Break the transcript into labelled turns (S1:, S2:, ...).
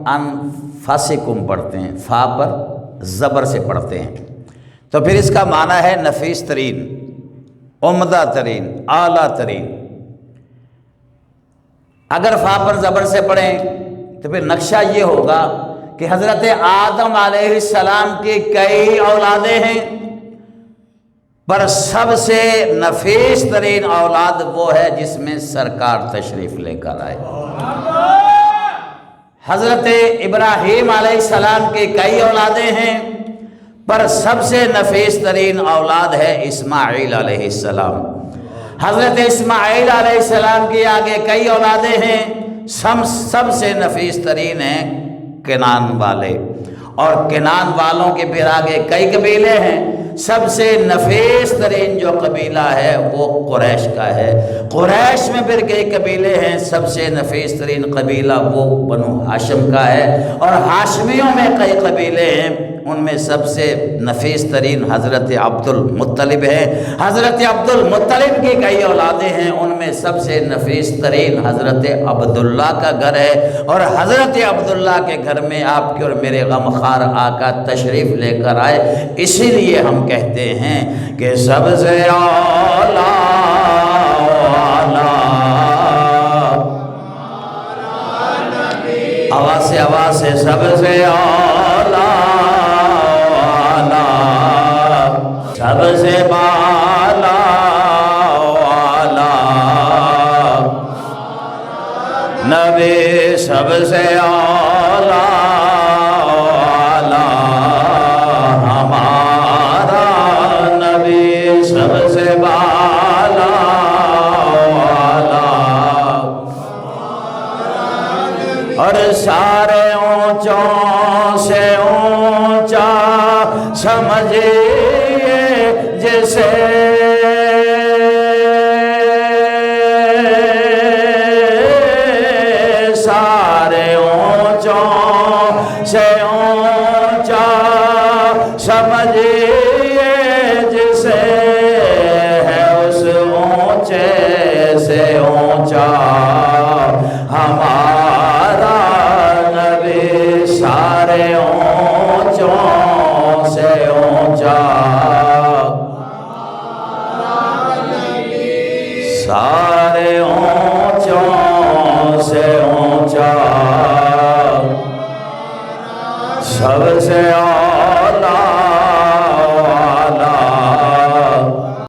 S1: انفسکم پڑھتے ہیں، فا پر زبر سے پڑھتے ہیں، تو پھر اس کا معنی ہے نفیس ترین، عمدہ ترین، اعلیٰ ترین۔ اگر فا پر زبر سے پڑھیں تو پھر نقشہ یہ ہوگا کہ حضرت آدم علیہ السلام کی کئی اولادیں ہیں، پر سب سے نفیس ترین اولاد وہ ہے جس میں سرکار تشریف لے کر آئے۔ حضرت ابراہیم علیہ السلام کی کئی اولادیں ہیں، پر سب سے نفیس ترین اولاد ہے اسماعیل علیہ السلام۔ حضرت اسماعیل علیہ السلام کی آگے کئی اولادیں ہیں، سب سے نفیس ترین ہیں کنان والے، اور کنان والوں کے پھر آگے کئی قبیلے ہیں، سب سے نفیس ترین جو قبیلہ ہے وہ قریش کا ہے۔ قریش میں پھر کئی قبیلے ہیں، سب سے نفیس ترین قبیلہ وہ بنو ہاشم کا ہے، اور ہاشمیوں میں کئی قبیلے ہیں، ان میں سب سے نفیس ترین حضرت عبد المطلب ہے۔ حضرت عبد المطلب کی کئی اولادیں ہیں، ان میں سب سے نفیس ترین حضرت عبداللہ کا گھر ہے، اور حضرت عبداللہ کے گھر میں آپ کے اور میرے غمخوار آقا تشریف لے کر آئے۔ اسی لیے ہم کہتے ہیں کہ سب سے اعلیٰ آواز سے سب سے اعلیٰ سب سے بالا والا نبی، سب سے اعلیٰ والا ہمارا نبی، سب سے بالا والا، اور سارے اونچوں سے اونچا سمجھے جیسے سارے اونچوں سے اونچا سمجھیے جسے ہے اس اونچے سے اونچا ہمارا نبی، سارے اونچوں سے اونچا، سارے اونچوں سے اونچا، سب سے